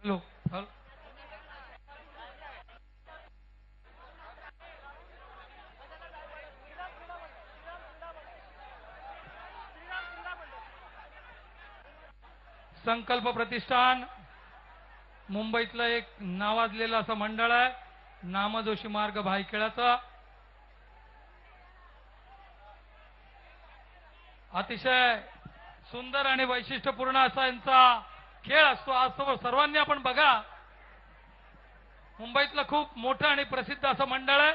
Hello संकल्प प्रतिष्ठान मुंबईतलं एक नावाजलेलं असं मंडळ आहे. नामजोशी मार्ग भाईखेळाचं अतिशय सुंदर आणि वैशिष्ट्यपूर्ण असा यांचा खेळ असतो. आज सर्वांनी आपण बघा, मुंबईतलं खूप मोठं आणि प्रसिद्ध असं मंडळ आहे.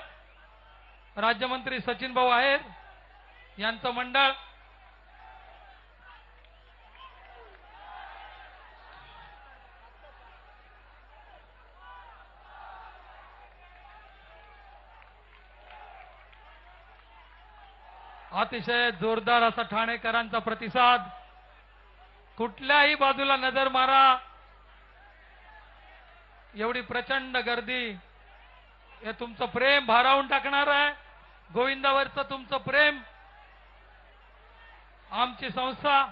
राज्यमंत्री सचिन भाऊ आहेर यांचं मंडळ. अतिशय जोरदार असा ठाणेकरांचा प्रतिसाद. कुठल्याही बाजूला नजर मारा, एवढी प्रचंड गर्दी. हे तुमचं प्रेम भारावून टाकणार आहे. गोविंदावरचं तुमचं प्रेम. आमची संस्था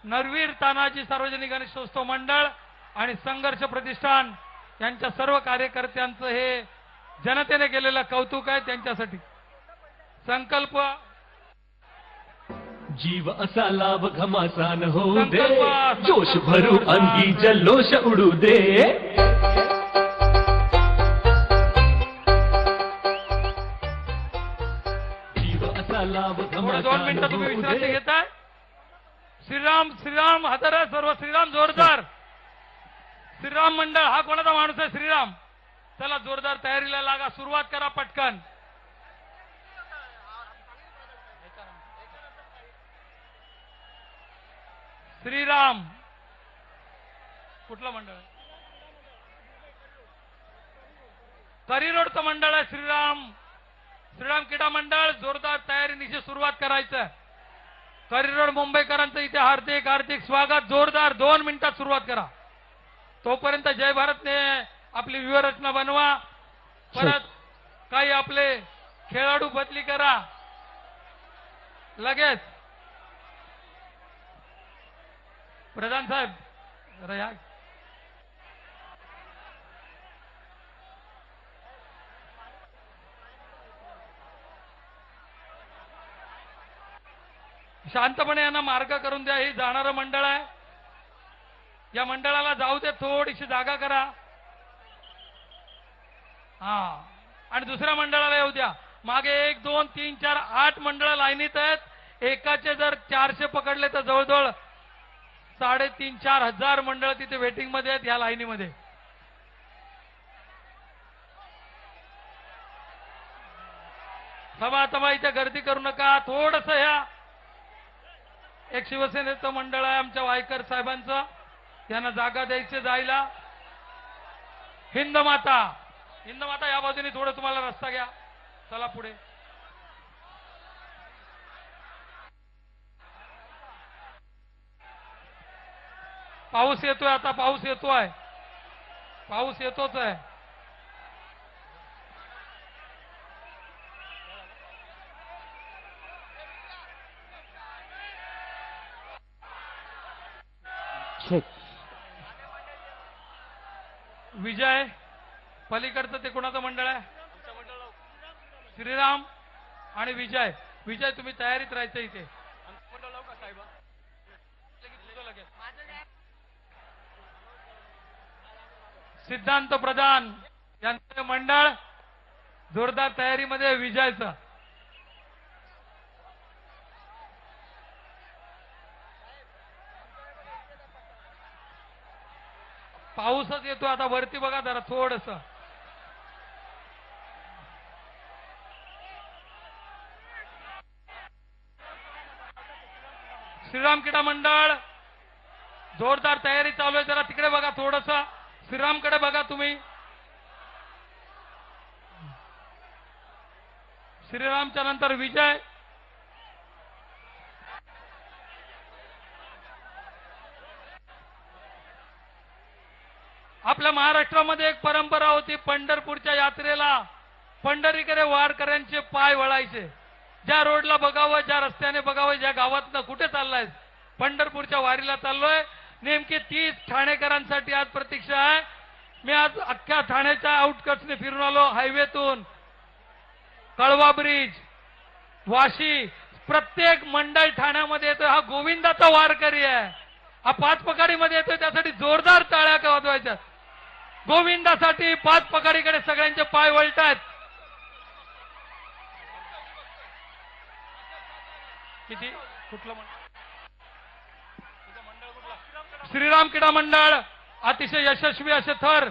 नरवीर तानाजी सार्वजनिक गणेशोत्सव मंडळ आणि संघर्ष प्रतिष्ठान यांच्या सर्व कार्यकर्त्यांचं हे जनतेने केलेलं कौतुक आहे. त्यांच्यासाठी संकल्प जीव असा लाभ घमासा न होऊ दे, जोश भरू अंगी जल्लोष उडू दे. जीव असा लाभ घमासा 2 मिनिटं तुम्ही विश्रांती घेताय. श्रीराम श्रीराम हजर सर्व श्रीराम जोरदार. श्रीराम मंडळ हा कोणाचा माणूस आहे? श्रीराम. चला जोरदार तयारीला लागा, सुरुवात करा पटकन. श्रीराम कुठलं मंडळ? करी रोडचं मंडळ आहे श्रीराम. श्रीराम क्रीडा मंडळ जोरदार तयारीनिशी सुरुवात करायचं. करी रोड मुंबईकरांचं इथे हार्दिक हार्दिक स्वागत. जोरदार 2 मिनिटात सुरुवात करा. तोपर्यंत जय भारतने आपली व्यूहरचना बनवा. परत काही आपले खेळाडू बदली करा लगेच. प्रधान साहेब जरा या. शांतपणे यांना मार्ग करून द्या. ही जाणारं मंडळ आहे. या मंडळाला जाऊ दे, थोडीशी जागा करा. हा, आणि दुसऱ्या मंडळाला येऊ द्या. मागे 1 2 3 4 8 मंडळ लाईनीत आहेत. एकाचे जर 400 पकडले तर जवळजवळ 3,500-4,000 हजार मंडळ तिथे वेटिंग मध्ये आहेत या लाईनीमध्ये. सभा इथे गर्दी करू नका. थोडस ह्या एक शिवसेनेचं मंडळ आहे आमच्या वायकर साहेबांचं, त्यांना जागा द्यायची जायला. हिंद माता या बाजूने थोडं तुम्हाला रस्ता घ्या. चला पुढे. पाऊस येतोय. आता पाऊस येतोय. पाऊस येतोच आहे. विजय पलीकडचं ते कोणाचं मंडळ आहे? श्रीराम आणि विजय. विजय तुम्ही तयारीत राहायचं इथे. सिद्धांत प्रधान यांचं मंडळ जोरदार तयारीमध्ये. विजयचं पाऊसच येतो. आता वरती बघा जरा थोडस. श्रीराम क्रीडा मंडळ जोरदार तयारी चालू आहे. जरा तिकडे बघा थोडस. श्रीरामकडे बघा तुम्ही. श्रीरामच्या नंतर विजय. आपल्या महाराष्ट्रामध्ये एक परंपरा होती. पंढरपूरच्या यात्रेला पंढरीकडे वारकऱ्यांचे पाय वळायचे. ज्या रोडला बघावं, ज्या रस्त्याने बघावं, ज्या गावातनं कुठे चाललाय, पंढरपूरच्या वारीला चाललोय, नेमके 30 ठाणेकरांसाठी आज प्रतीक्षा आहे. मी आज अख्ख्या ठाण्याच्या आउटकट्सने फिरून आलो. हायवेतून कळवा ब्रिज, वाशी, प्रत्येक मंडळ ठाण्यामध्ये येतोय. हा गोविंदाचा वारकरी आहे. हा 5 पकाडीमध्ये येतोय, त्यासाठी जोरदार टाळ्या वाजवायच्या. गोविंदासाठी 5 पकाडीकडे सगळ्यांचे पाय वळतायत. किती कुठलं मंडळ? श्रीराम क्रीडा मंडळ अतिशय यशस्वी असे थर.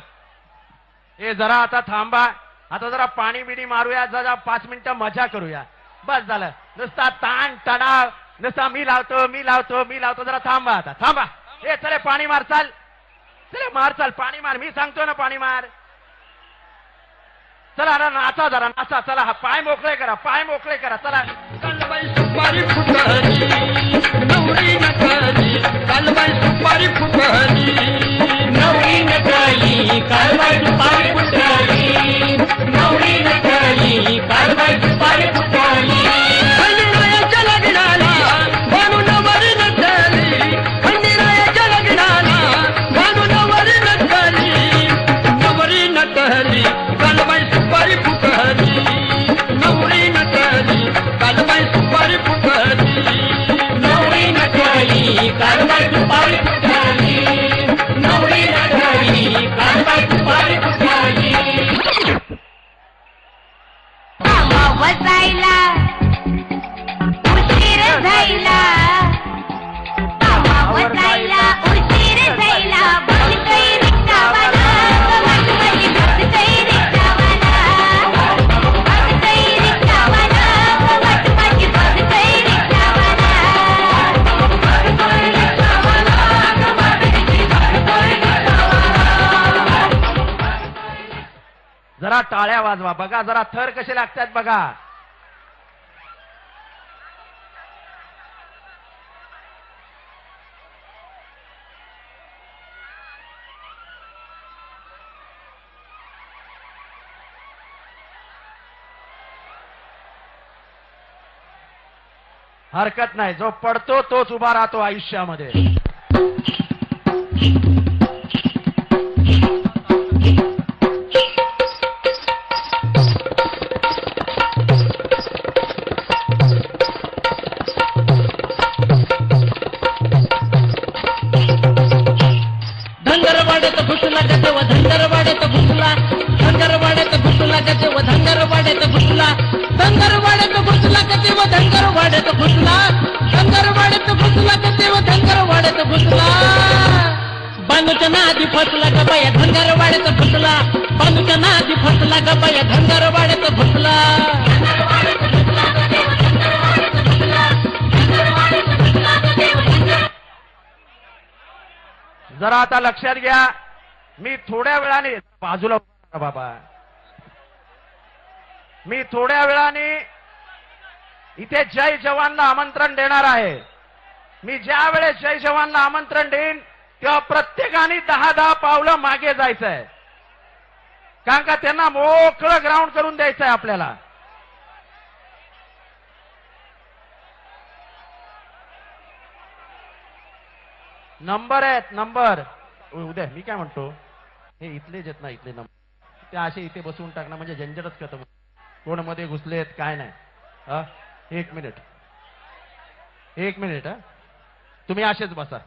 ए जरा आता थांबा, आता जरा पाणी बिणी मारूया, जरा 5 मिनिटं मजा करूया. बस झालं, नुसता ताण तणाव, नुसता मी लावतो. जरा थांबा, आता थांबा. ए चले पाणी मार, चाल चले, मार चाल, पाणी मार. मी सांगतो ना पाणी मार. चला अरे नाचा, जरा नाचा. चला हा पाय मोकळे करा, चला. सुपारी फुटली नवरी नटली कालबाई सुपारी फुटली नवरी नटली कालबाई सुपारी फुटली नवरी नटली कालबाई सुपारी फुटली खंडीरायाच्या लग्नाला बानू नवरी नटली खंडीरायाच्या लग्नाला बानू नवरी नटली कालबाई सुपारी फुटली नवरी नटली कालबाई सुपारी फुटली नवरी नटली कालबाई सुपारी फुटली नवरी नटली कालबाई सुपारी फुटली. वसायला उशीर झाला, वसायला उशीर झाला. बस काही रिक्षावाला, माझी बस काही रिक्षावाला, बस काही रिक्षावाला, माझी बस काही रिक्षावाला. जरा टाळ्या वाजवा बघा, जरा थर कसे लागतात बघा. हरकत नाही, जो पडतो तोच उभा राहतो आयुष्यामध्ये. धंगरवाड्यात घुसला गजव धंगरवाड्यात घुसला धंगरवाड्यात घुसला गजव धंगरवाड्यात घुसला धंगरवाड्यात घुसला गजव धंगरवाड्यात घुसला धंगरवाड्यात घुसला गजव धंगरवाड्यात घुसला. बानूच्या नादी फसला ग बाया धंगरवाड्यात घुसला बानूच्या नादी फसला ग बाया धंगरवाड्यात घुसला. जरा आता लक्षात घ्या, मी थोड्या वेळाने बाजूला बाबा, मी थोड्या वेळाने इथे जय जवानला आमंत्रण देणार आहे. मी ज्या वेळेस जय जवानला आमंत्रण देईन तेव्हा प्रत्येकाने 10-10 पावलं मागे जायचंय, कारण का त्यांना मोकळं ग्राउंड करून द्यायचं आहे आपल्याला. नंबर आहेत, नंबर. उद्या मी काय म्हणतो, हे इथलेच येत ना, इथले नंबर ते असे इथे बसवून टाकणं म्हणजे झंझटच खतम. कोण मध्ये घुसलेत काय नाही. हा 1 मिनिट हा, तुम्ही असेच बसा.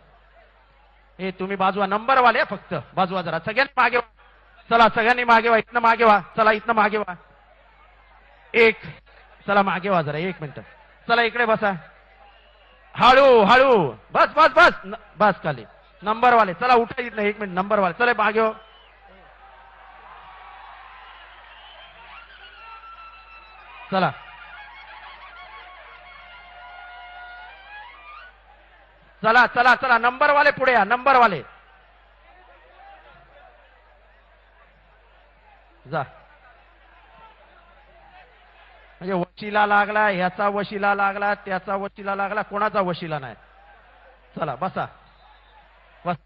हे तुम्ही बाजूला नंबरवाले फक्त बाजूला, जरा सगळ्यांनी मागे व्हा. चला सगळ्यांनी मागे व्हा, इथनं मागे व्हा. चला इथनं मागे व्हा. चला मागे व्हा जरा 1 मिनिट. चला इकडे बसा. हळू हळू, बस बस बस बस खाली. नंबरवाले चला उठा इथनं 1 मिनिट. नंबरवाले चला मागे हो. चला चला चला चला, नंबरवाले पुढे या. नंबरवाले जा. म्हणजे वशिला लागला, ह्याचा वशिला लागला, त्याचा वशिला लागला, कोणाचा वशिला नाही. चला बसा, बस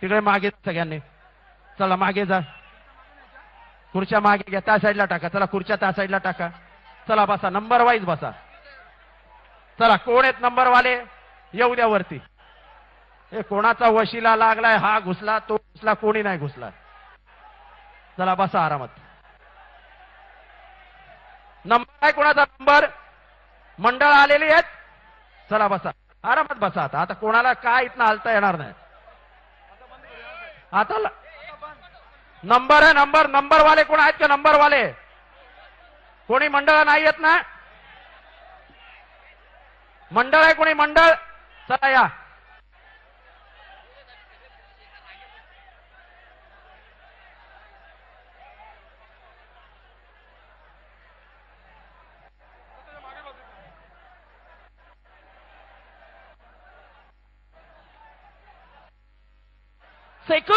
तिकडे मागे सगळ्यांनी. चला मागे जा, खुर्च्या मागे घ्या, त्या साईडला टाका. चला खुर्च्या त्या साईडला टाका. चला बसा, नंबर वाईज बसा. चला कोण आहेत नंबरवाले, येऊ द्या वरती. हे कोणाचा वशिला लागलाय, हा घुसला तो घुसला, कोणी नाही घुसला. चला बसा आरामात. नंबर आहे कोणाचा? नंबर मंडळ आलेली आहेत. चला बसा आरामात बसा. आता कोणाला काय इथनं हलता येणार नाही. आता नंबर आहे. नंबर वाले कोण आहेत का? नंबर वाले कोणी मंडळ नाही येत ना? मंडळ आहे कोणी? मंडळ चला या. सेकू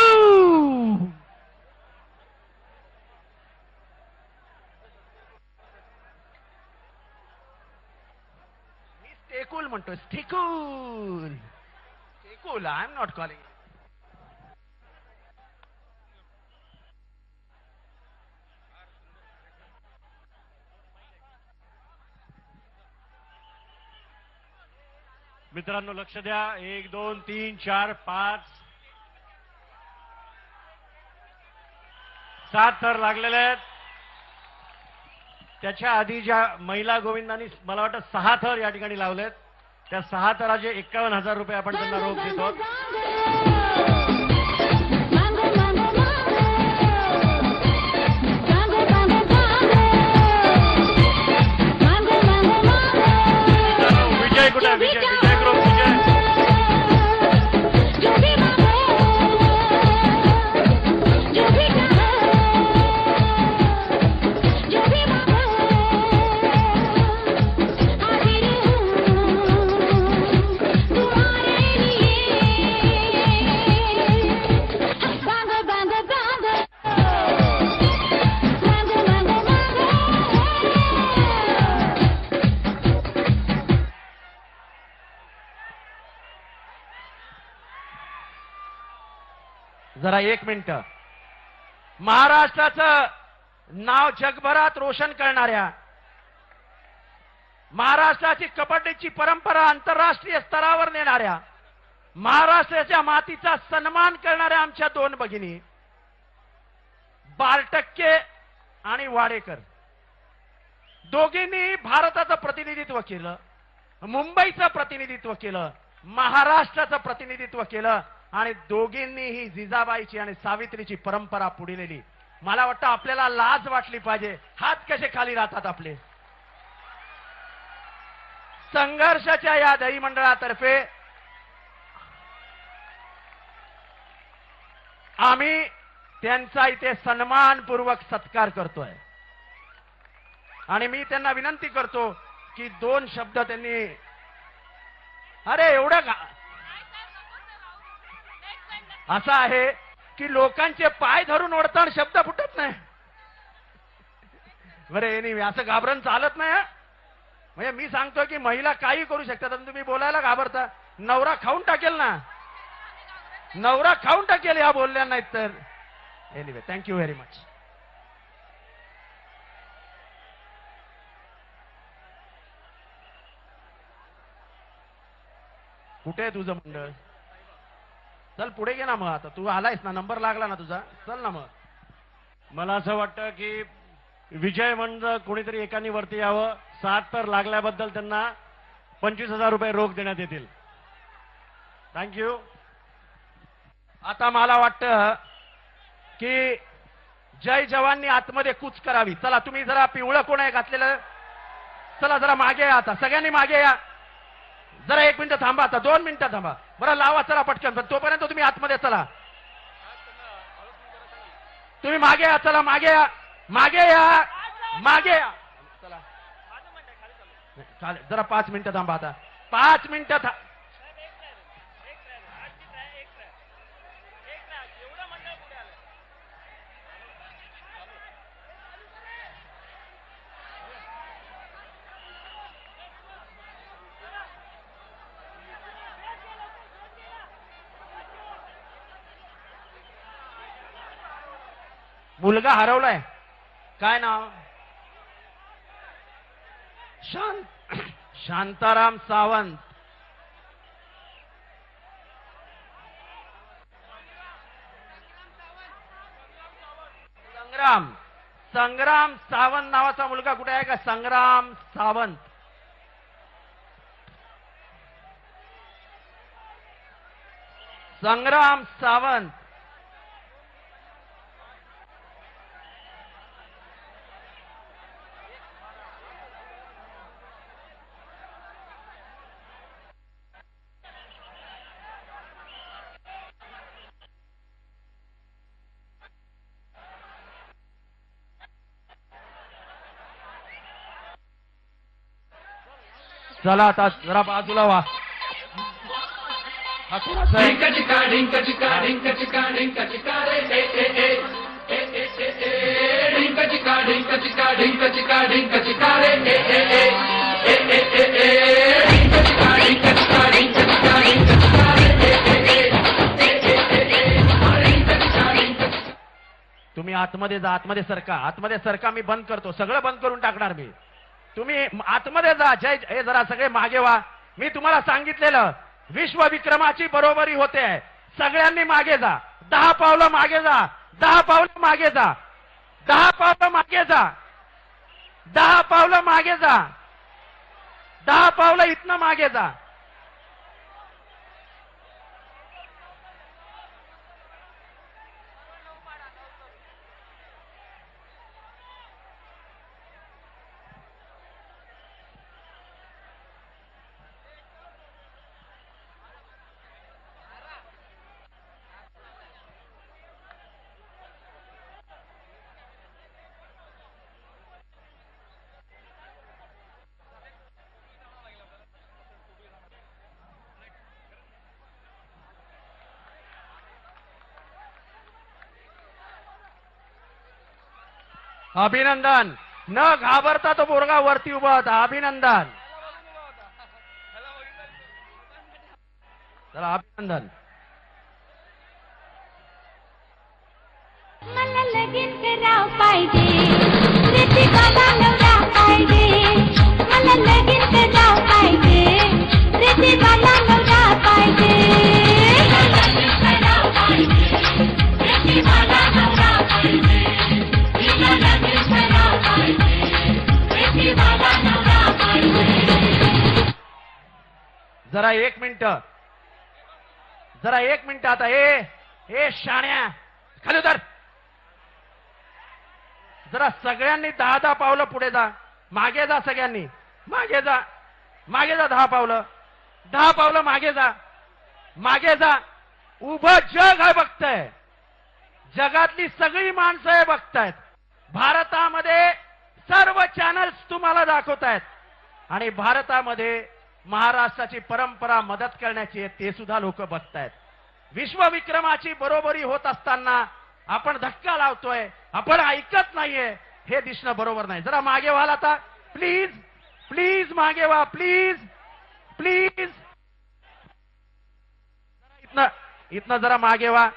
स्टेकूल म्हणतो. स्टेकूल स्टेकूल. I am not calling. मित्रांनो लक्ष द्या. 1 2 3 4 5 7 थर लागलेले आहेत. त्याच्या आधी ज्या महिला गोविंदांनी मला वाटतं 6 थर या ठिकाणी लावलेत, त्या 6 थराचे 51,000 रुपये आपण त्यांना रोख देतो. विजय कुठे? विजय ग्रुप विजय. जरा 1 मिनिट. महाराष्ट्राचं नाव जगभरात रोशन करणाऱ्या, महाराष्ट्राची कबड्डीची परंपरा आंतरराष्ट्रीय स्तरावर नेणाऱ्या, महाराष्ट्राच्या मातीचा सन्मान करणाऱ्या आमच्या 2 भगिनी बारटक्के आणि वाडेकर, दोघींनी भारताचं प्रतिनिधित्व केलं, मुंबईचं प्रतिनिधित्व केलं, महाराष्ट्राचं प्रतिनिधित्व केलं आणि दोघींनी ही जिजाबाईची आणि सावित्रीची परंपरा पुढे नेली. मला वाटतं आपल्याला लाज वाटली पाहिजे. हात कसे खाली राहतात आपले. संघर्षाच्या या दही मंडळातर्फे आम्ही त्यांचा इथे सन्मानपूर्वक सत्कार करतोय आणि मी त्यांना विनंती करतो की 2 शब्द त्यांनी. अरे एवढं का असं आहे की लोकांचे पाय धरून ओढताना शब्द फुटत नाही. बरे नाही असं घाबरून चालत नाही. म्हणजे मी सांगतो की महिला काही करू शकतात आणि तुम्ही बोलायला घाबरता. नवरा खाऊन टाकेल ना, नवरा खाऊन टाकेल या बोलल्या नाहीत तर. Anyway thank you very much. कुठे आहे तुझं मंडळ? चल पुढे गे ना मग. आता तू आलायस ना, नंबर लागला ना तुझा, चल ना मग. मला असं वाटतं की विजय मंडळ कोणीतरी एकाने वरती यावं. 7 तर लागल्याबद्दल त्यांना 25,000 रुपये रोख देण्यात येतील. थँक्यू. आता मला वाटतं की जय जवाननी आतमध्ये कूच करावी. चला तुम्ही जरा पिवळं कोण आहे घातलेलं, चला जरा मागे या. आता सगळ्यांनी मागे या. जरा 1 मिनिट थांबा. आता 2 मिनिटं थांबा. बरं लावा चला पटकन. पण तोपर्यंत तुम्ही आतमध्ये चला. तुम्ही मागे या. चला मागे या, मागे या, मागे या. चला जरा 5 मिनिटं थांबा. आता 5 मिनिटं मुलगा हरवलाय. काय नाव? शांताराम सावंत. संग्राम संग्राम सावंत नावाचा मुलगा कुठे आहे का? संग्राम सावंत. संग्राम सावंत. चला आता जरा बाजूला व्हा. हा कोणाचा आहे? तुम्ही आतमध्ये जा, आतमध्ये सरका, आतमध्ये सरका. मी बंद करतो, सगळं बंद करून टाकणार मी. तुम्ही आतमध्ये जा. जय हे जरा सगळे मागे व्हा. मी तुम्हाला सांगितलेलं विश्व विक्रमाची बरोबरी होते. सगळ्यांनी मागे जा. 10 पावलं मागे जा. 10 पावलं मागे जा. 10 पावलं मागे जा. 10 पावलं मागे जा. 10 पावलं इथनं मागे जा. अभिनंदन. न घाबरता तो पोरगा वरती उभा होता. अभिनंदन. चला अभिनंदन. मला लगीन करावं पाहिजे, प्रीतीवाला नवरा पाहिजे. मला लगीन करावं पाहिजे, प्रीतीवाला नवरा पाहिजे. मला लगीन करावं पाहिजे, प्रीतीवाला नवरा पाहिजे. मला लगीन करावं पाहिजे, प्रीतीवाला नवरा पाहिजे. जरा 1 मिनिट, जरा 1 मिनिट. आता ए शाण्या खाली उतर. जरा सगळ्यांनी 10 पावलं पुढे जा. मागे जा सगळ्यांनी. मागे जा. मागे जा. 10 पावलं. 10 पावलं मागे जा. मागे जा. उभं जग आहे बघतंय. जगातली सगळी माणसं आहे बघतायत. भारतामध्ये सर्व चॅनल्स तुम्हाला दाखवतायत. आणि भारतामध्ये महाराष्ट्राची परंपरा मदत करण्याची आहे, ते सुद्धा लोक बघतायत. विश्वविक्रमाची बरोबरी होत असताना आपण धक्का लावतोय, आपण ऐकत नाहीये, हे दिसणं बरोबर नाही. जरा मागे व्हाल आता प्लीज. प्लीज मागे व्हा. Please please. इथनं जरा मागे व्हा.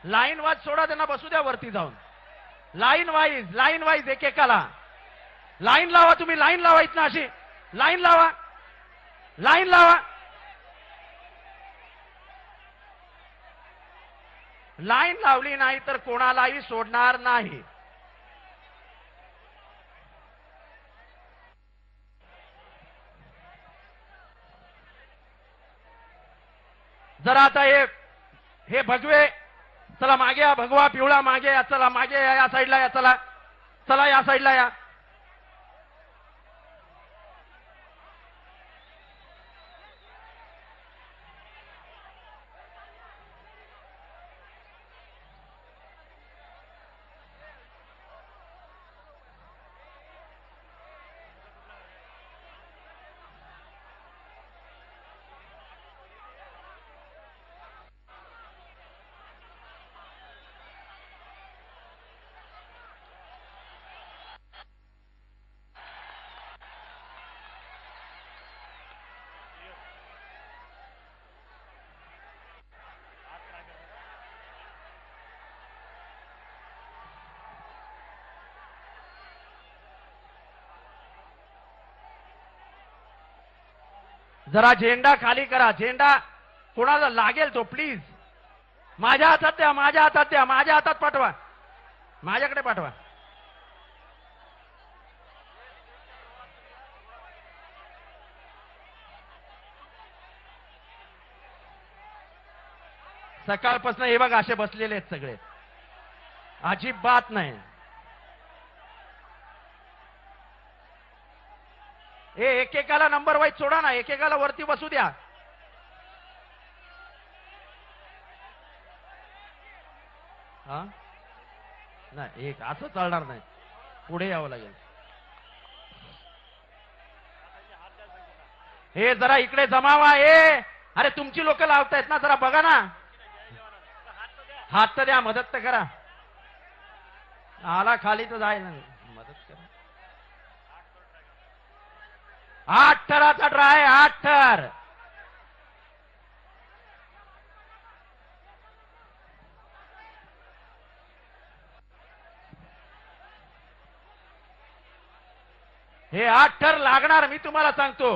लाईन वाईज सोडा, त्यांना बसू द्या वरती जाऊन. लाईन वाईज एकेकाला लाईन लावा. तुम्ही लाईन लावा. इथनं अशी लाईन लावा. लाईन लावा. लाईन लावली नाही तर कोणालाही सोडणार नाही. जरा आता हे भगवे, चला मागे या. भगवा पिवळा मागे या. चला मागे या. या साईडला या. चला चला या साईडला या. जरा झेंडा खाली करा. झेंडा कोणाला लागेल तो प्लीज माझ्या हातात द्या, माझ्या हातात द्या, माझ्या हातात पाठवा, माझ्याकडे पाठवा. सकाळपासून हे बघा असे बसलेले आहेत सगळे, अजिबात नाही. हे एकेकाला नंबर वाईज सोडा ना, एकेकाला वरती बसू द्या. हा नाही, एक असं चालणार नाही, पुढे यावं लागेल. हे जरा इकडे जमावा. हे अरे तुमची लोक लावतायत ना, जरा बघा ना, हात तर द्या, मदत तर करा. आला खाली तर जायला मदत करा. 8 थराचा ड्राय, 8 थर. हे 8 थर लागणार, मी तुम्हाला सांगतो,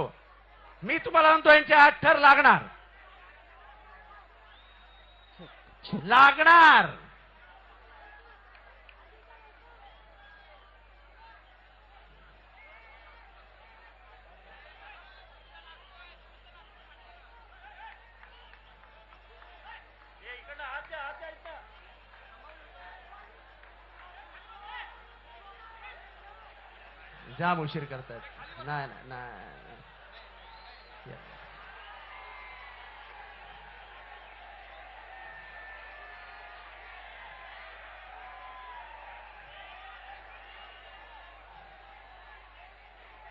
मी तुम्हाला म्हणतो यांचे 8 थर लागणार. लागणार. जाम उशीर करतात. नाही नाही.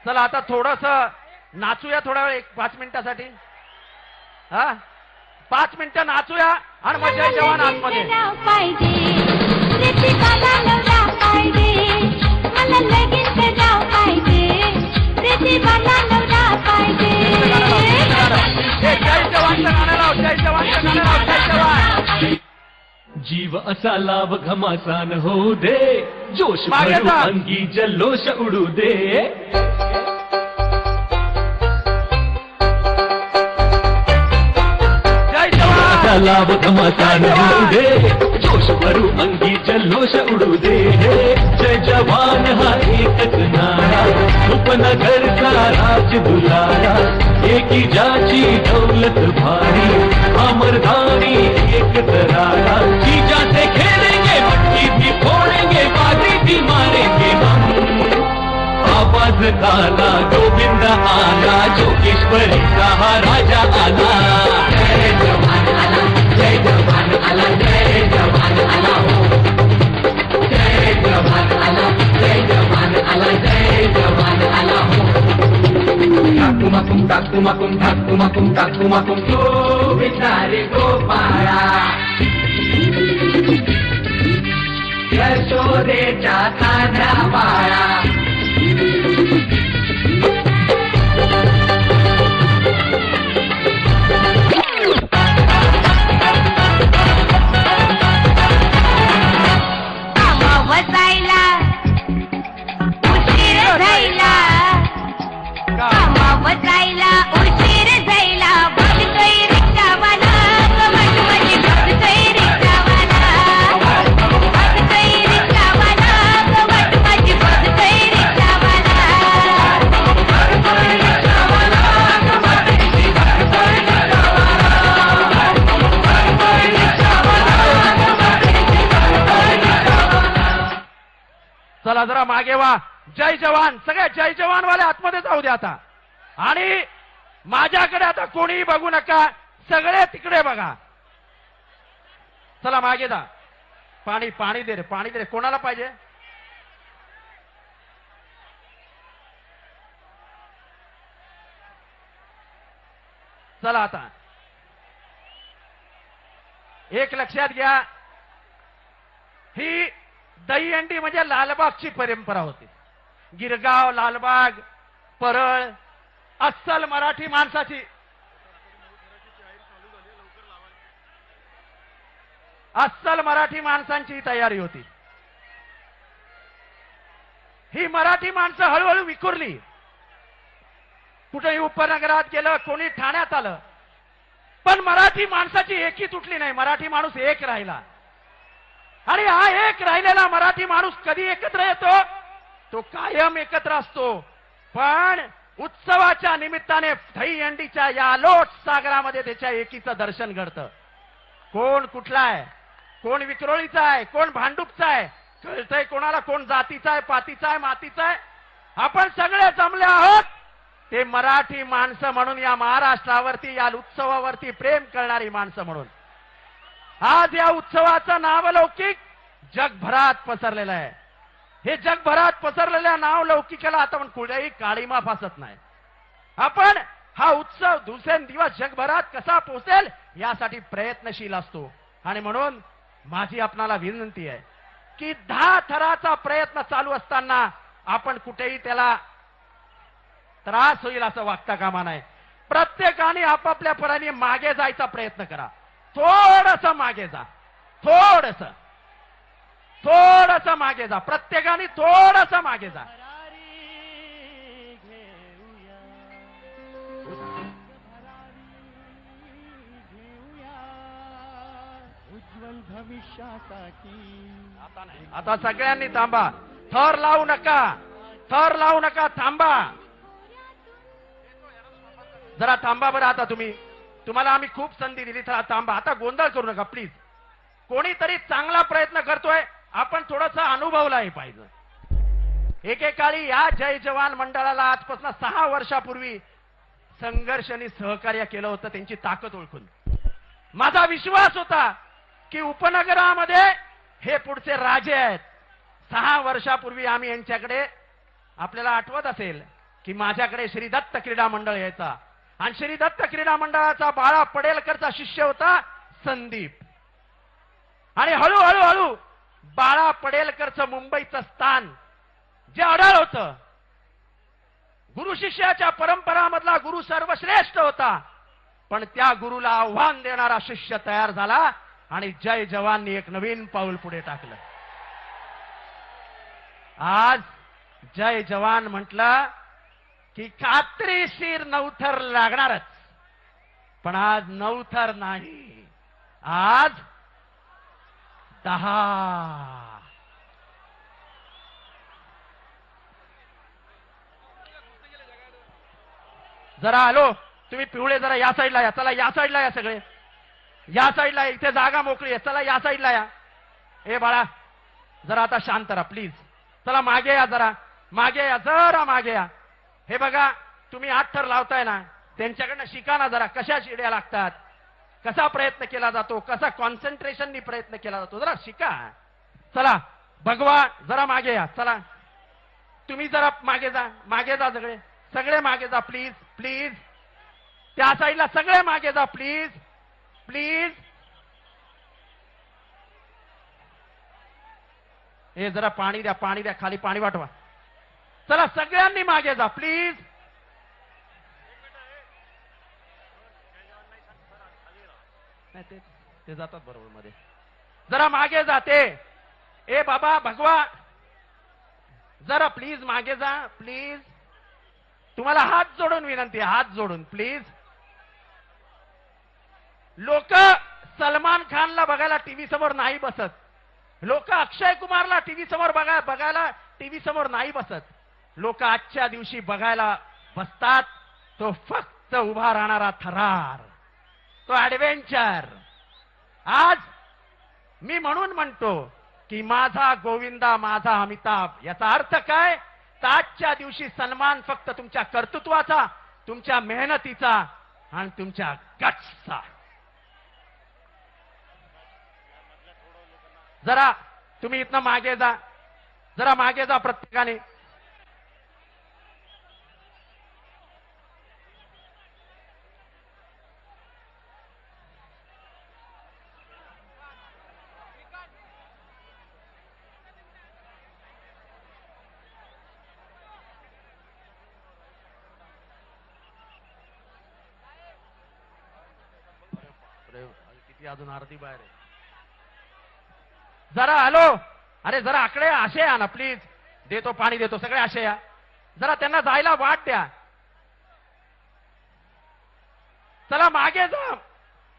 चला आता थोडस नाचूया थोडा वेळ, 5 मिनिटासाठी. हा 5 मिनिटं नाचूया आणि मग जय जवान आतमध्ये. पाहिजे प्रीतिकाला नवरा पाहिजे, मला लगीन करावं पाहिजे, प्रीतिकाला नवरा पाहिजे. जय जवानचं गाणं लाव, जय जवानचं गाणं लाव, जय जवान. जीव असा लाभ घमासान होऊ दे, जोश मागे भरू जा. अंगी जल्लोष उडू दे. जय जवान. असा लाभ घमासान होऊ दे, जोश भरू अंगी जल्लोष उडू दे. जय जवान हा एकच नारा, उपनगरचा राज दुलारा, एकी जाची दौलत भारी, अमरधारी एक तरारा. की जाते खेलेंगे मटकी भी फोड़ेंगे, बाजी भी मारेंगे हम. आवाज काला गोविंद आला, जोगेश्वरीचा हा राजा आला. जय जवान आला, जय जवान आला, जय जवान आला हो. जय जवान आला, जय जवान आला, जय जवान आला हो. ठाकुमाकुम ठाकुमाकुम ठाकुमाकुम ठाकुमाकुम तो बिचारी गोपाळा, यशोदेच्या तान्या बाळा. वसायला उशीर झाला, वसायला उशीर झाला, बघतोय रिक्षावाला, माझी बघतोय रिक्षावाला, बघतोय रिक्षावाला, माझी बघतोय रिक्षावाला. चला जरा मागे वा. जय जवान, सगळे जय जवान वाले आतमध्ये जाऊ द्या आता. आणि माझ्याकडे आता कोणीही बघू नका, सगळे तिकडे बघा. चला मागे जा. पाणी पाणी दे रे, पाणी दे रे. कोणाला पाहिजे? चला आता एक लक्षात घ्या, ही दहीहंडी म्हणजे लालबागची परंपरा होती. गिरगाव, लालबाग, परळ, अस्सल मराठी माणसाची, अस्सल मराठी माणसांची तयारी होती. ही मराठी माणसं हळूहळू विखुरली. कुठेही उपनगरात गेलं, कोणी ठाण्यात आलं, पण मराठी माणसाची एकी तुटली नाही. मराठी माणूस एक राहिला. आणि हा एक राहिलेला मराठी माणूस कधी एकत्र येतो? तो कायम एकत्र असतो. पण उत्सवाच्या निमित्ताने दहीहंडीच्या या अलोट सागरामध्ये त्याच्या एकीचं दर्शन घडतं. कोण कुठला आहे, कोण विक्रोळीचा आहे, कोण भांडूपचा आहे, कळतंय कोणाला? कोण जातीचा आहे, पातीचा आहे, मातीचा आहे? आपण सगळे जमले आहोत ते मराठी माणसं म्हणून, या महाराष्ट्रावरती, या उत्सवावरती प्रेम करणारी माणसं म्हणून. आज या उत्सवाचं नावलौकिक जगभरात पसरलेलं आहे. हे जगभरात पसरलेल्या नावलौकिकाला आता पण कुठेही काळीमा फासत नाही. आपण हा उत्सव दिवसेंदिवस जगभरात कसा पोहोचेल यासाठी प्रयत्नशील असतो. आणि म्हणून माझी आपणाला विनंती आहे की 10 थराचा प्रयत्न चालू असताना आपण कुठेही त्याला त्रास होईल असं वागता कामा नये. प्रत्येकाने आपापल्या पराने मागे जायचा प्रयत्न करा. थोडस मागे जा, थोडस मागे जा. प्रत्येकाने थोडस मागे जा. उज्ज्वल भविष्यासाठी आता सगळ्यांनी थांबा. थर लावू नका, थर लावू नका, थांबा. जरा थांबा बरं. आता तुम्हाला आम्ही खूप संधी दिली, तर थांबा. आता गोंधळ करू नका प्लीज. कोणीतरी चांगला प्रयत्न करतोय, आपण थोडासा अनुभवलाही पाहिजे. एकेकाळी या जय जवान मंडळाला आजपासून 6 वर्षापूर्वी संघर्षाने सहकार्य केलं होतं, त्यांची ताकद ओळखून. माझा विश्वास होता की उपनगरामध्ये हे पुढचे राजे आहेत. 6 वर्षापूर्वी आम्ही यांच्याकडे, आपल्याला आठवत असेल की माझ्याकडे श्री दत्त क्रीडा मंडळ यायचा, आणि श्री दत्त क्रीडा मंडळाचा बाळा पडेलकरचा शिष्य होता संदीप. आणि हळूहळू बाळा पडेलकरचं मुंबईचं स्थान जे अढळ होतं, गुरु शिष्याच्या परंपरामधला गुरु सर्वश्रेष्ठ होता, पण त्या गुरुला आव्हान देणारा शिष्य तयार झाला आणि जय जवाननी एक नवीन पाऊल पुढे टाकलं. आज जय जवान म्हटलं की खात्रीशीर 9 थर लागणारच. पण आज 9 थर नाही, आज 10. जरा आलो तुम्ही पिवळे, जरा या साईडला या. चला या साईडला या, सगळे या साईडला. इथे जागा मोकळी आहे, चला या साईडला या. ए बाळा जरा आता शांत राहा प्लीज. चला मागे या, जरा मागे या, जरा मागे या. हे बघा तुम्ही 8 थर लावताय ना, त्यांच्याकडनं शिका ना जरा, कशा शिड्या लागतात, कसा प्रयत्न केला जातो, कसा कॉन्सन्ट्रेशननी प्रयत्न केला जातो, जरा शिका. चला भगवा जरा मागे या. चला तुम्ही जरा मागे जा, मागे जा, सगळे सगळे मागे जा प्लीज प्लीज. त्या साईडला सगळे मागे जा प्लीज प्लीज. हे जरा पाणी द्या, पाणी द्या, खाली पाणी वाटवा. चला सगळ्यांनी मागे जा प्लीज. ते जातात बरोबर मध्ये. जरा मागे जाते. ए बाबा भगवा जरा प्लीज मागे जा प्लीज. तुम्हाला हात जोडून विनंती आहे, हात जोडून प्लीज. लोक सलमान खानला बघायला टीव्ही समोर नाही बसत, लोक अक्षय कुमारला टीव्ही समोर बघायला टीव्ही समोर नाही बसत. लोक आजच्या दिवशी बघायला बसतात तो फक्त उभा राहणारा थरार, तो ऍडव्हेंचर. आज मी म्हणून म्हणतो की माझा गोविंदा माझा अमिताभ. याचा अर्थ काय? तर आजच्या दिवशी सन्मान फक्त तुमच्या कर्तृत्वाचा, तुमच्या मेहनतीचा आणि तुमच्या गट्सचा. जरा तुम्ही इथनं मागे जा, जरा मागे जा प्रत्येकाने. किती अजून अर्धी बाहेर आहे. जरा हॅलो, अरे जरा आकडे असे या ना प्लीज. देतो पाणी देतो, सगळे असे या. जरा त्यांना जायला वाट द्या. चला मागे जा.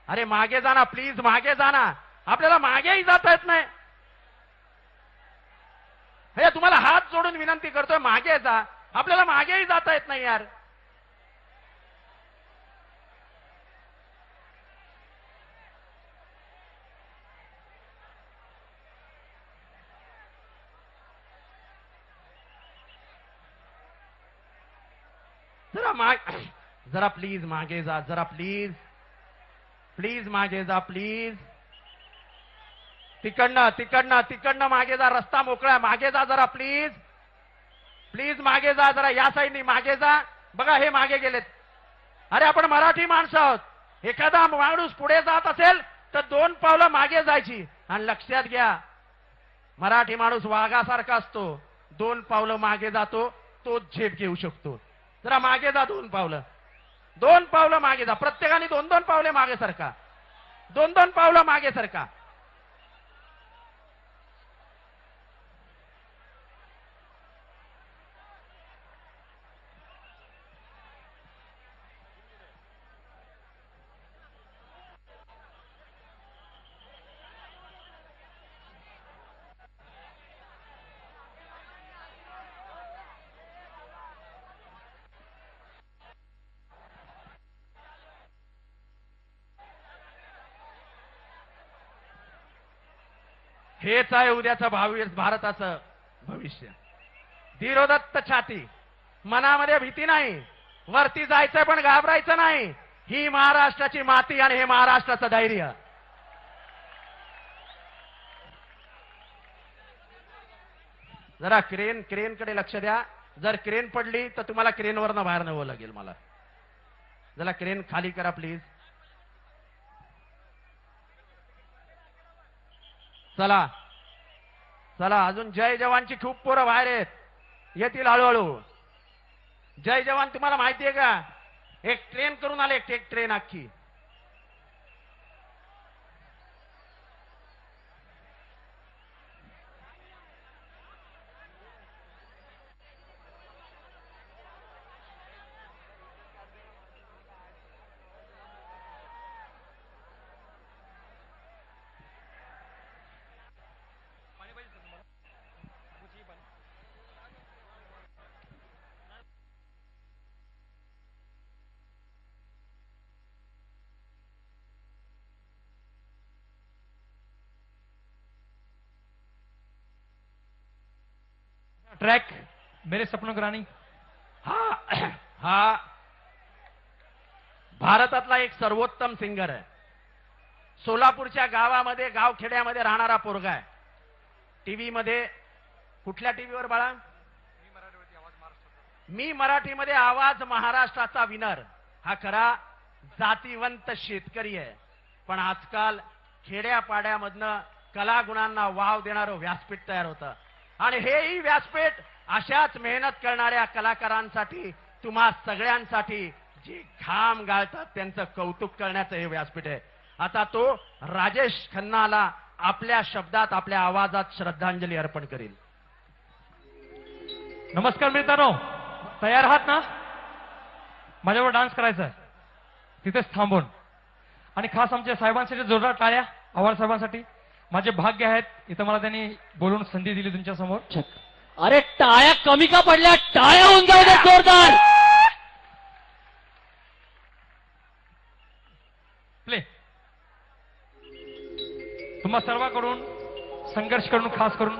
अरे मागे जा ना प्लीज, मागे जा ना. आपल्याला मागेही जाता येत नाही. हे तुम्हाला हात जोडून विनंती करतोय, मागे जा. आपल्याला मागेही जाता येत नाही यार. जरा प्लीज मागे जा, जरा प्लीज प्लीज मागे जा प्लीज. तिकडनं मागे जा, रस्ता मोकळा. मागे जा जरा प्लीज, प्लीज मागे जा जरा. या साईडनी मागे जा. बघा हे मागे गेलेत. अरे आपण मराठी माणसं आहोत. एखादा माणूस पुढे जात असेल तर 2 पावलं मागे जायची. आणि लक्षात घ्या, मराठी माणूस वाघासारखा असतो. 2 पावलं मागे जातो तोच झेप घेऊ शकतो. जरा मागे जा 2 पावलं. 2 पावलं मागे जा. प्रत्येकाने 2-2 पावले मागे सरका. 2-2 पावलं मागे सरका. हेच आहे उद्याचं भारताचं भविष्य. धीरोदत्त छाती, मनामध्ये भीती नाही. वरती जायचं पण घाबरायचं नाही. ही महाराष्ट्राची माती आणि हे महाराष्ट्राचं धैर्य. जरा क्रेनकडे लक्ष द्या. जर क्रेन पडली तर तुम्हाला क्रेनवरनं बाहेर न्यावं लागेल मला. जरा क्रेन खाली करा प्लीज. चला चला. अजून जय जवानची खूप पोरं बाहेर आहेत. येतील हळूहळू. जय जवान तुम्हाला माहिती आहे का? एक ट्रेन करून आले. एक ट्रेन अख्खी. ट्रैक मेरे सपनों की रानी. हा भारतातला एक सर्वोत्तम सिंगर आहे. सोलापूरच्या गावामध्ये, गावखेड्यामध्ये राहणारा पोरगा आहे. टीव्ही मध्ये, कुठल्या टीव्हीवर बाळा? मी मराठीमध्ये आवाज महाराष्ट्राचा विनर. हा खरा जातीवंत शेतकरी आहे. पण आजकाल खेड्यापाड्यामधनं कलागुणांना वाव देणारं व्यासपीठ तयार होतं. आणि हेही व्यासपीठ अशाच मेहनत करणाऱ्या कलाकारांसाठी, तुम्हा सगळ्यांसाठी जे घाम गाळतात त्यांचं कौतुक करण्याचं हे व्यासपीठ आहे. आता तो राजेश खन्नाला आपल्या शब्दात, आपल्या आवाजात श्रद्धांजली अर्पण करेल. नमस्कार मित्रांनो, तयार आहात ना? माझ्यावर डान्स करायचा आहे तिथेच थांबून. आणि खास आमच्या साहेबांसाठी जोरदार टाळ्या. आव्हाड साहेबांसाठी. माझे भाग्य आहेत, इथं मला त्यांनी बोलून संधी दिली तुमच्या समोर. अरे टाळ्या कमी का पडल्या? टाळ्या होऊन जाऊ दे जोरदार. प्ले. तुम्हा सर्वांकडून संघर्ष करून, खास करून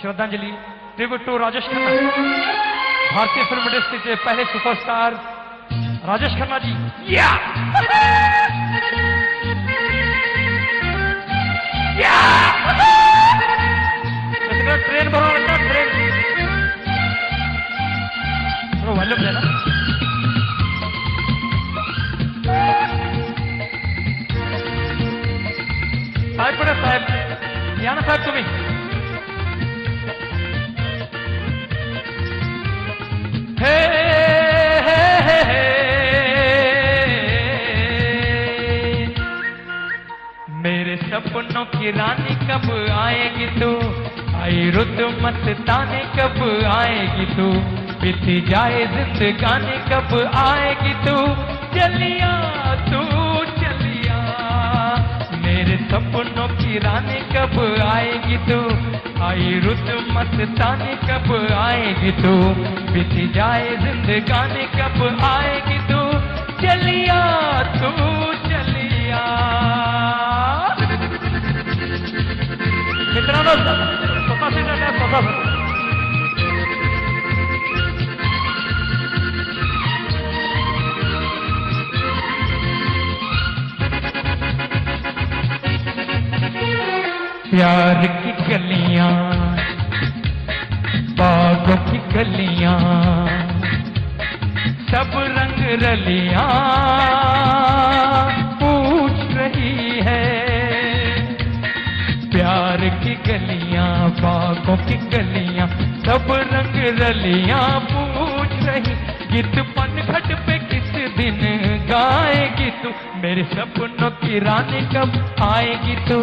श्रद्धांजली. Tribute to Rajesh Khanna. भारतीय फिल्म इंडस्ट्रीचे पहले सुपरस्टार राजेश खन्ना जी. ट्रेन भरवणार ना, ट्रेन व्हॉल्यूम द्या ना. साहेब पुढे साहेब या ना साहेब तुम्ही. हे मेरे सपनों की रानी कब आएगी तू? आई रुत मस्ताने कब आएगी तू? बीती जाए जिंदगानी कब आएगी तू? चलिया तू सपनों की रानी कब आएगी तू, आई रुत मस्तानी कब आएगी तू, बीती जाए जिंदगानी कब आएगी तू, चलिया तू चलिया। मित्रांनो स्वतःशी जागा स्वतः प्यार की गलियां बागों की गलियां सब रंग रलियां पूछ रही है, प्यार की गलियां बागों की गलियां सब रंग रलियां पूछ रही, गीत पनघट पे किस दिन गाएगी तू, मेरे सपनों की रानी कब आएगी तू,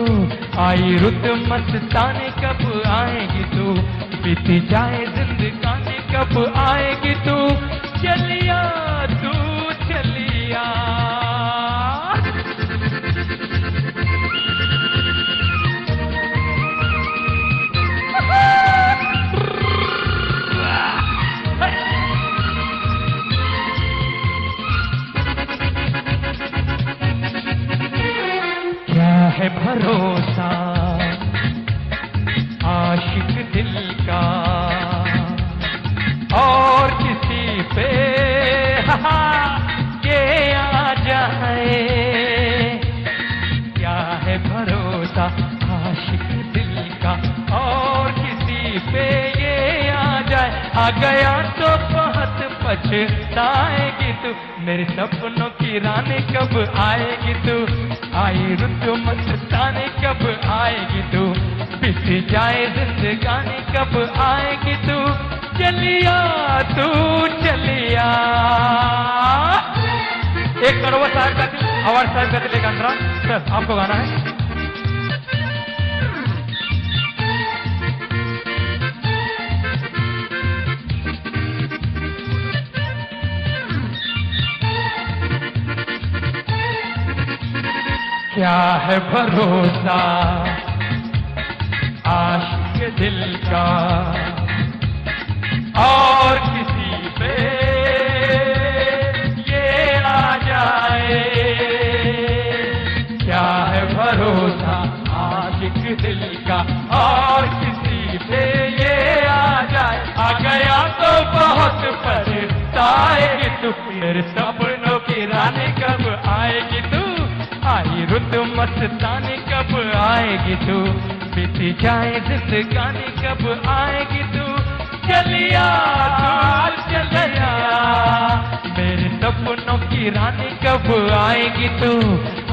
आई रुत मस्तानी कब आएगी तू, बीती जाए जिंदगानी कब आएगी तू, चलिया तू चलिया। क्या है भरोसा आशिक दिल का और किसी पे ये आ जाए, क्या है भरोसा आशिक दिल का और किसी पे ये आ जाए, आ गया तो बहुत पछताएगी तू, मेरे सपनों की रानी कब आएगी तू, आई रुत मस्तानी कब आएगी तू, बीती जाए जिंदगानी कब आएगी तू, चलिया तू चलिया। एक कड़वा साहब का आवाज साहब का एक अंतरा सर आपको गाना है। क्या है भरोसा आशिक दिल का और किसी पे ये आ जाए, क्या है भरोसा आशिक दिल का और किसी पे ये आ जाए, आ गया तो बहुत पछताएगी तू, मेरे सपनों की रानी कब आएगी तू, आई रुत मस्तानी कब आएगी तू, बीती जाए जिंदगानी कब आएगी तू, चलिया तू चलिया। मेरे सपनों की रानी कब आएगी तू,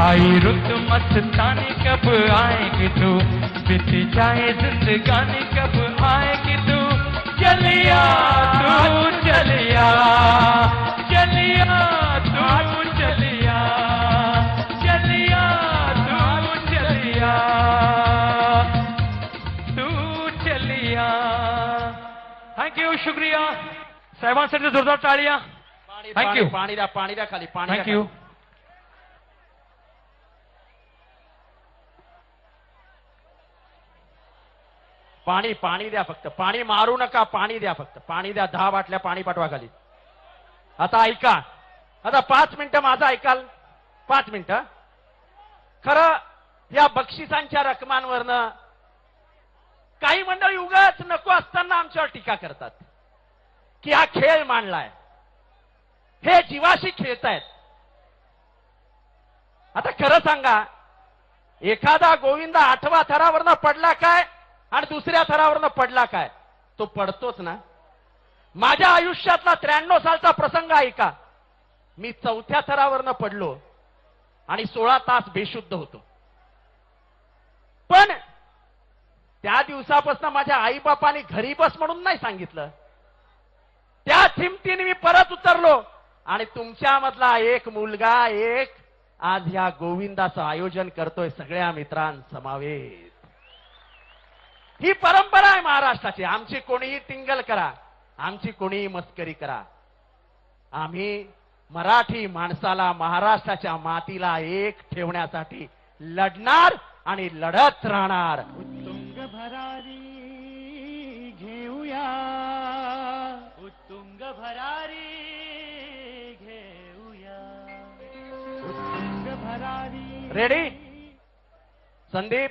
आई रुत मस्तानी कब आएगी तू, बीती जाए जिंदगानी कब आएगी तू, चलिया तू चलिया, चलिया तू चलिया, चलिया तू चलिया, तू चलिया। थैंक यू, शुक्रिया साहेबांसाठी जोरदार टाळ्या। Thank you. पाणी द्या खाली पाणी थैंक यू। पाणी द्या फक्त, पाणी मारू नका, पाणी द्या फक्त, पाणी द्या, 10 बाटल्या पाणी पाठवा खाली। आता ऐका, आता 5 मिनिटं माझं ऐकाल, 5 मिनिटं। खरं या बक्षिसांच्या रकमांवरनं काही मंडळी उगाच नको असताना आमच्यावर टीका करतात की हा खेळ मांडलाय, हे जीवाशी खेळतायत। आता खरं सांगा, एखादा गोविंदा 8व्या थरावरनं पडला काय आणि दुसऱ्या थरावरनं पडला काय, तो पडतोच ना। माझ्या आयुष्यातला 93 सालचा प्रसंग ऐका, मी 4थ्या थरावरनं पडलो आणि 16 तास बेशुद्ध होतो, पण त्या दिवसापासून माझ्या आईबापांनी घरी बस म्हणून नाही सांगितलं, त्या हिमतीने मी परत उतरलो आणि तुमच्यामधला एक मुलगा एक आज ह्या गोविंदाचं आयोजन करतोय सगळ्या मित्रांसमवेत। ही परंपरा आहे महाराष्ट्राची। आमची कोणीही टिंगल करा, आमची कोणीही मस्करी करा, आम्ही मराठी माणसाला महाराष्ट्राच्या मातीला एक ठेवण्यासाठी लढणार आणि लढत राहणार. उत्तुंग भरारी घेऊया, उत्तुंग भरारी घेऊया, उत्तुंग भरारी. रेडी संदीप,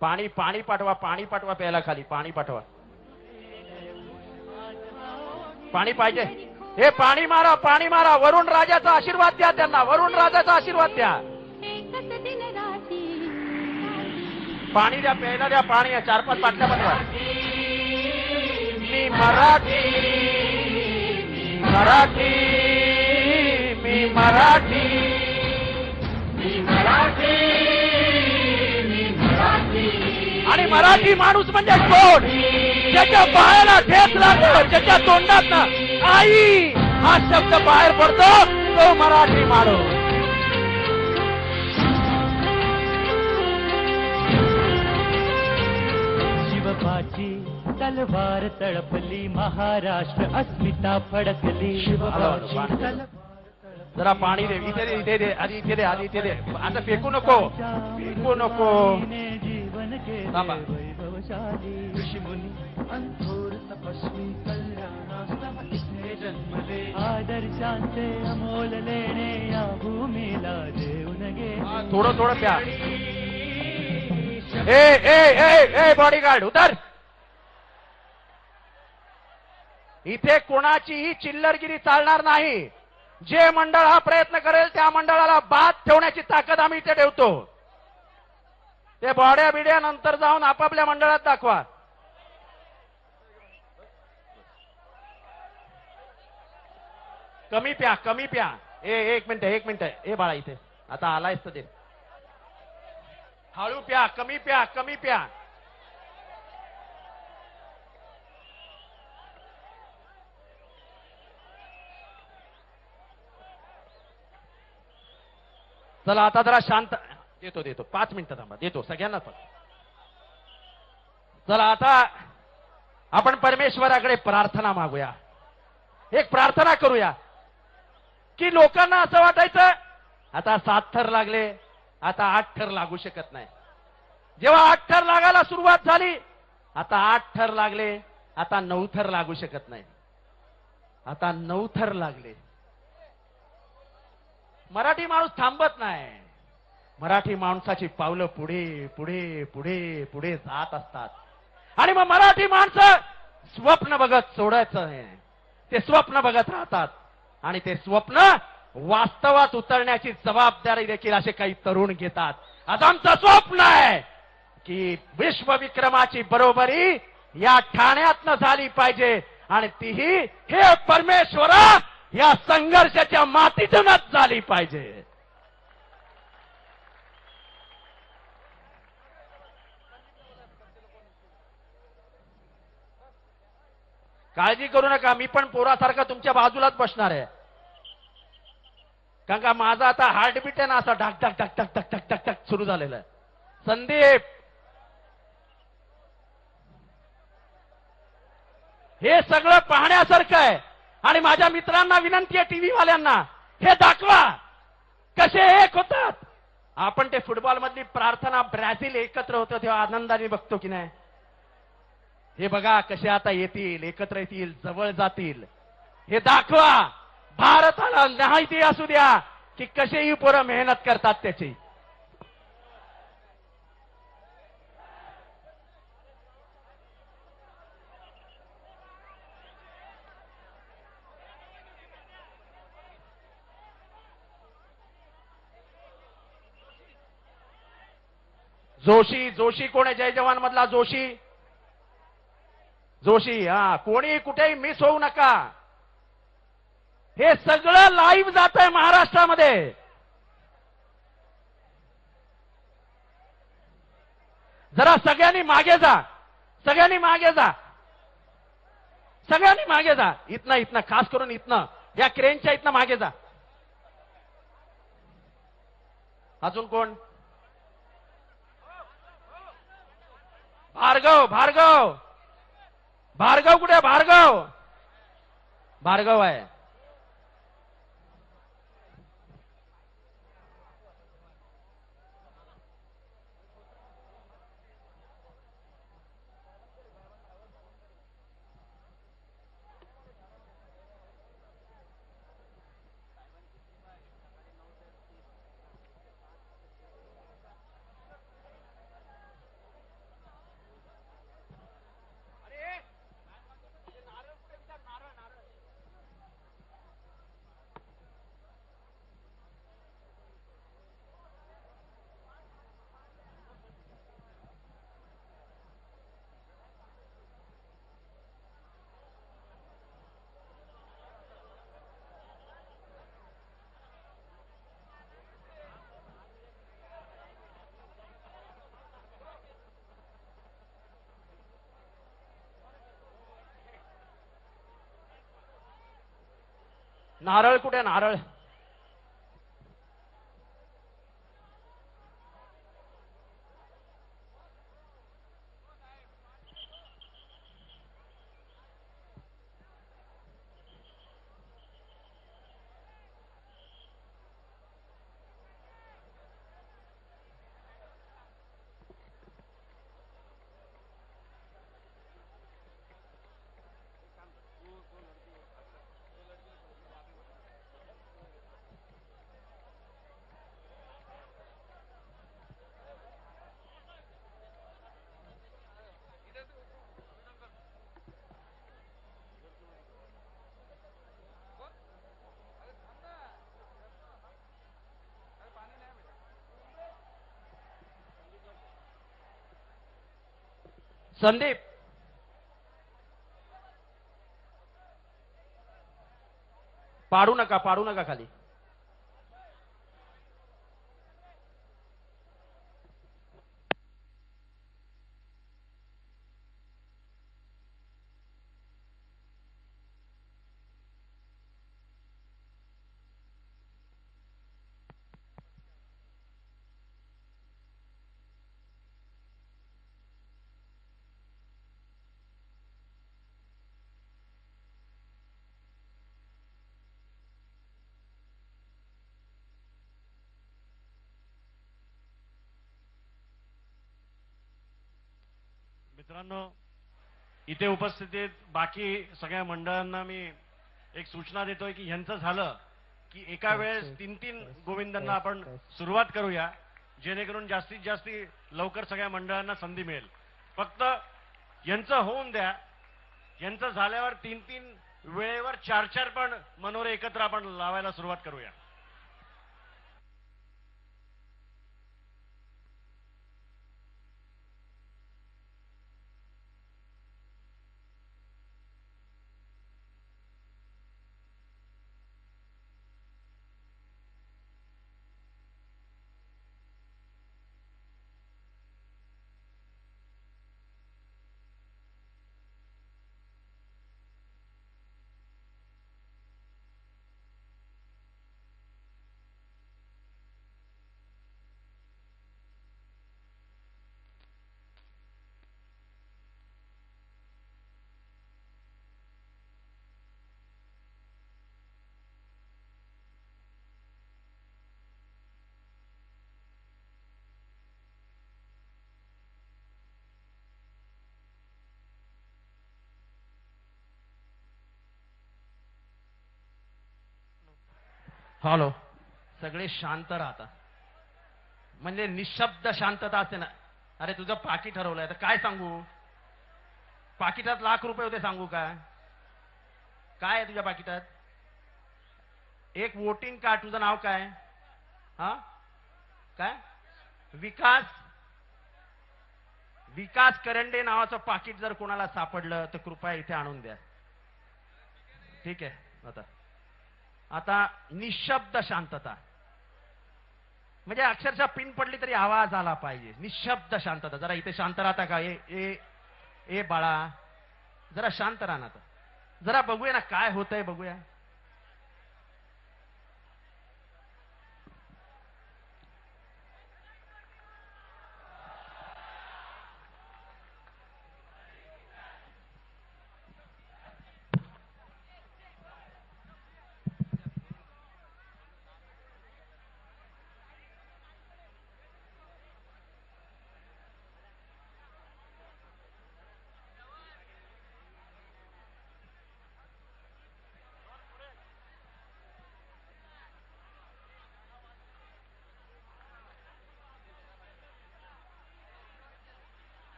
पाणी पाणी पाठवा, पाणी पाठवा प्यायला खाली, पाणी पाठवा, पाणी पाहिजे. हे पाणी मारा, पाणी मारा. वरुण राजाचा आशीर्वाद द्या त्यांना, वरुण राजाचा आशीर्वाद द्या. पाणी द्या, प्यायला द्या, पाणी. 4-5 बाटल्या बनवा. मी मराठी, मराठी, मी मराठी, मी मराठी, मी मराठी. आणि मराठी माणूस म्हणजे कोण? ज्याच्या पायाला ठेच लागतो, ज्याच्या तोंडात आई हा शब्द बाहेर पडतो, तो मराठी माणूस. शिवबाची तलवार तळपली, महाराष्ट्र अस्मिता फडकली. शिवबाची जरा पाणी दे, इथे दे, इथे दे, आधी इथे दे, आधी इथे दे. आता फेकू नको, फेकू नको. जीवन के थांबा. वैभवशाली ऋषिमुनी अंथोर तपस्वी कल्याणास्तव इथे जन्मले. आदर्शांचे अमोल लेणे या भूमीला देऊन गे. थोडं थोडं प्या. ए ए ए ए बॉडीगार्ड उतर. इथे कोणाचीही चिल्लरगिरी चालणार नाही. जे मंडळ हा प्रयत्न करेल त्या मंडळाला बाद ठेवण्याची ताकद आम्ही इथे ठेवतो. ते बॉड्या बिड्या नंतर जाऊन आपापल्या मंडळात दाखवा. कमी प्या, कमी प्या. एक मिनिट, एक मिनिट. ए बाळा इथे आता आलायस तर दे. हळू प्या, कमी प्या, कमी प्या. चला आता जरा शांत. देतो देतो 5 मिनिटं थांबा, देतो सगळ्यांना पण. चला आता आपण परमेश्वराकडे प्रार्थना मागूया. एक प्रार्थना करूया की लोकांना असं वाटायचं आता 7 थर लागले, आता 8 थर लागू शकत नाही. जेव्हा 8 थर लागायला सुरुवात झाली, आता 8 थर लागले, आता 9 थर लागू शकत नाही. आता 9 थर लागले. मराठी माणूस थांबत नाही. मराठी माणसाची पावलं पुढे पुढे पुढे पुढे जात असतात. आणि मग मराठी माणसं स्वप्न बघत सोडायचं नाही. ते स्वप्न बघत राहतात आणि ते स्वप्न वास्तवात उतरण्याची जबाबदारी देखील असे काही तरुण घेतात. आज आमचं स्वप्न आहे की विश्वविक्रमाची बरोबरी या ठाण्यातनं झाली पाहिजे आणि तीही हे परमेश्वरा या संघर्षाच्या मातीतूनच झाली पाहिजे. काळजी करू नका, मी पण पोरासारखा तुमच्या बाजूलाच बसणार आहे. कारण का माझा आता हार्टबीट आहे ना असा ढक ढक ढक ढक ढक ढक ढक ढक सुरू झालेला आहे. संदीप, हे सगळं पाहण्यासारखं आहे. आणि माझ्या मित्रांना विनंती आहे, टीव्ही वाल्यांना हे दाखवा कसे एक होतात. आपण ते फुटबॉल मधली प्रार्थना ब्राझील एकत्र होतं तेव्हा आनंदाने बघतो की नाही. हे बघा कसे आता येतील, एकत्र येतील, जवळ जातील. हे दाखवा. भारताला माहिती असू द्या की कसेही पोरं मेहनत करतात त्याची. जोशी, जोशी कोण आहे? जय जवान मधला जोशी. जोशी, हा, कोणी कुठेही मिस होऊ नका. हे सगळं लाईव्ह जात आहे महाराष्ट्रामध्ये. जरा सगळ्यांनी मागे जा, सगळ्यांनी मागे जा, सगळ्यांनी मागे जा. इथनं इथनं खास करून इथनं या क्रेनच्या इथनं मागे जा. अजून कोण? भार्गव, भार्गव, भार्गव कुठे? भार्गव, भार्गव आहे. नारळ कुठे नारळ? संदीप, पाडू नका खाली. मित्रांनो, इथे उपस्थित बाकी सगळ्या मंडळांना मी एक सूचना देतोय की ह्यांचं झालं की एका वेळेस 3-3 गोविंदांना आपण सुरुवात करूया, जेणेकरून जास्तीत जास्त लवकर सगळ्या मंडळांना संधी मिळेल. फक्त यांचं होऊन द्या. यांचं झाल्यावर 3-3 वेळेवर 4-4 पण मनोरे एकत्र आपण लावायला सुरुवात करूया. हॅलो, सगळे शांत राहता. म्हणजे निशब्द शांतता असते ना. अरे तुझं पाकिट ठरवलंय तर काय सांगू? पाकिटात ₹1,00,000 होते सांगू काय? काय आहे तुझ्या पाकिटात? एक वोटिंग कार्ड. तुझं नाव काय? हा, काय? विकास करंडे नावाचं पाकिट जर कोणाला सापडलं तर कृपया इथे आणून द्या. ठीक आहे. आता निशब्द शांतता. म्हणजे अक्षरशः पिन पडली तरी आवाज आला पाहिजे. निशब्द शांतता. जरा इथे शांत राहता का? ए बाळा, जरा शांत राहा ना. जरा बघूया ना काय होतंय, बघूया.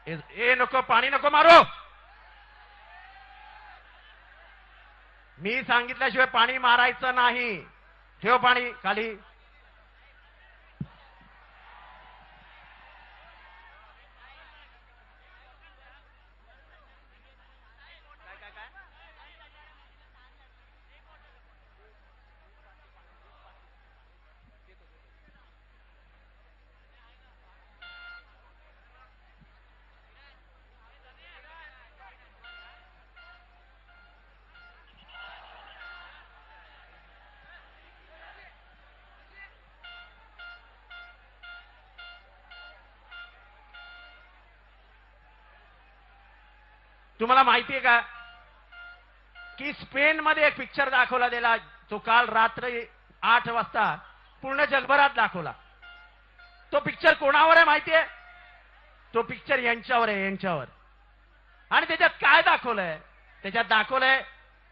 ए नको, पाणी नको मारू. मी सांगितल्याशिवाय पाणी मारायचं नाही. ठेव पाणी खाली. तुम्हाला माहितीये का की स्पेन मध्ये एक पिक्चर दाखवला गेला, तो काल रात्री 8 वाजता पूर्ण जगभरात दाखवला. तो पिक्चर कोणावर आहे माहितीये? तो पिक्चर यांच्यावर आहे, यांच्यावर. आणि त्याच्यात काय दाखवलंय? त्याच्यात दाखवलंय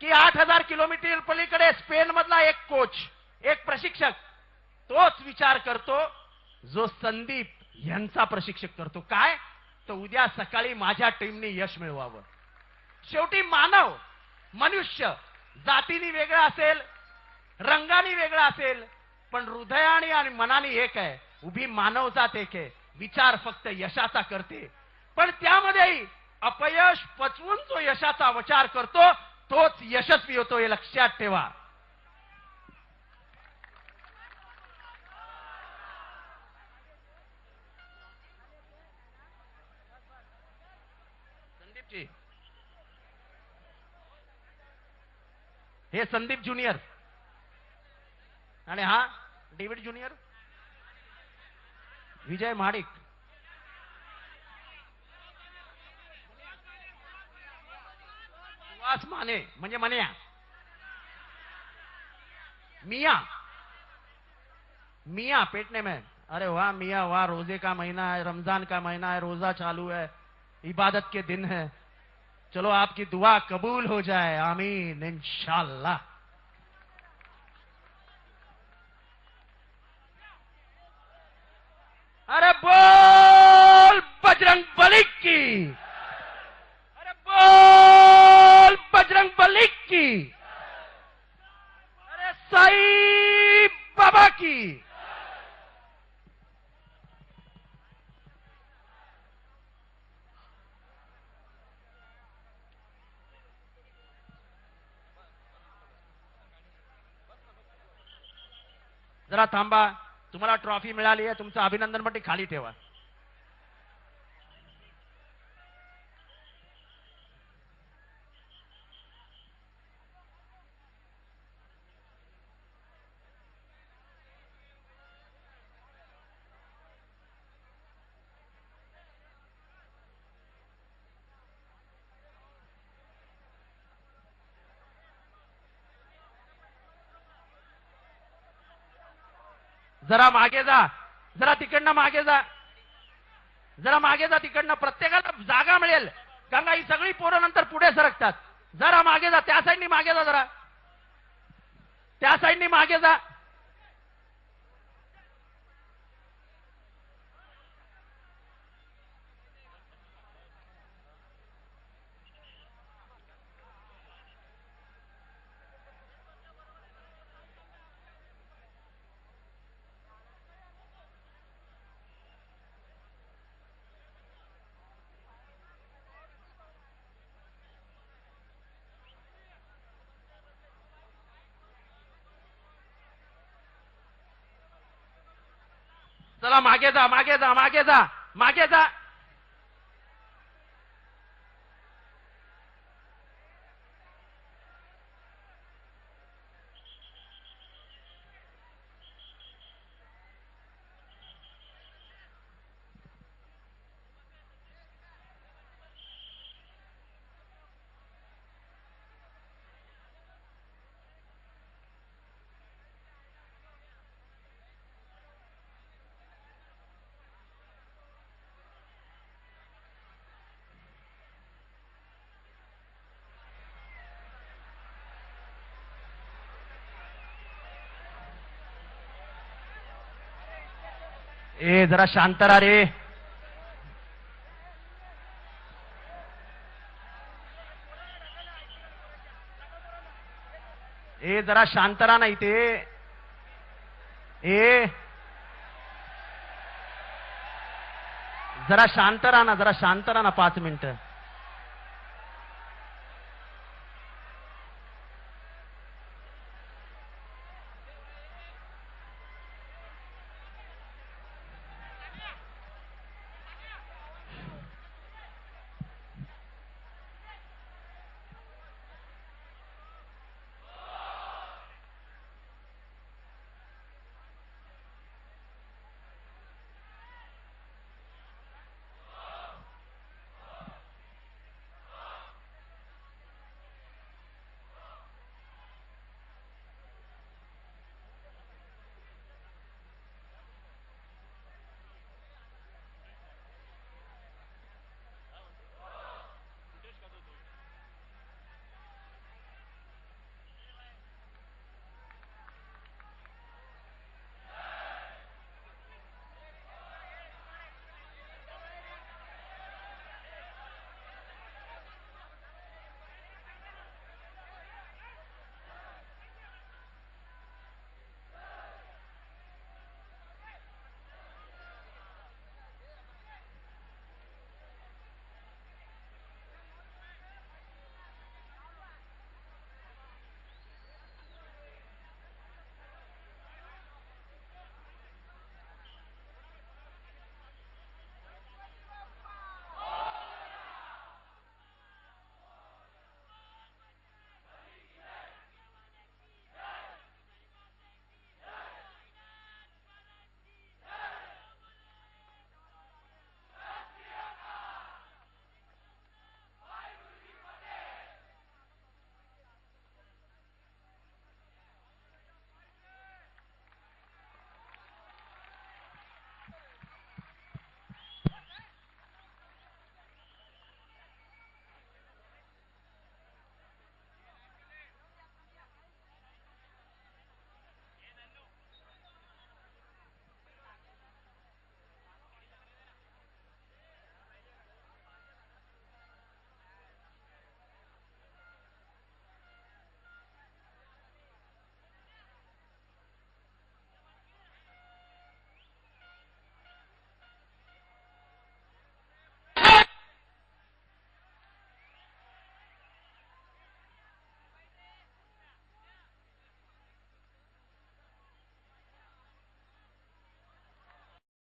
की 8000 किलोमीटर पलीकडे स्पेन मधला एक कोच, एक प्रशिक्षक तोच विचार करतो जो संदीप यांचा प्रशिक्षक करतो. काय? तर उद्या सकाळी माझ्या टीमने यश मिळवावं. शेवटी मानव, मनुष्य जातीने वेगळा असेल, रंगाने वेगळा असेल, पण हृदयाने आणि मनाने एक आहे. उभी मानवजात एक आहे. विचार फक्त यशाचा करते, पण त्यामध्येही अपयश पचवून जो यशाचा विचार करतो तोच यशस्वी होतो, हे लक्षात ठेवा. संदीपजी, हे संदीप ज्युनियर आणि हा डेव्हिड ज्युनियर, विजय महाडिक. सुहास माने म्हणजे मन्या, मिया पेटने में. अरे वाह मिया वाह, रोजे का महीना है, रमजान का महीना है, रोजा चालू है, इबादत के दिन है. चलो आपकी दुआ कबूल हो जाए, आमीन इंशाअल्लाह. अरे बोल बजरंग बली की, अरे बोल बजरंग बली की, अरे साईं बाबा की. जरा थांबा, तुम्हाला ट्रॉफी मिळाली आहे, तुमचं अभिनंदन पण खाली ठेवा. जरा मागे जा, जरा तिकडनं मागे जा, जरा मागे जा तिकडनं. प्रत्येकाला जागा मिळेल, कारण ही सगळी पोरं नंतर पुढे सरकतात. जरा मागे जा, त्या साईडनी मागे जा, जरा त्या साईडनी मागे जा. चला मागे जा, मागे जा, मागे जा, मागे जा. ए जरा शांत राहा रे. ए जरा शांत राहा, नाही ते. ए जरा शांत राहा ना, जरा शांत राहा ना, 5 मिनिटं.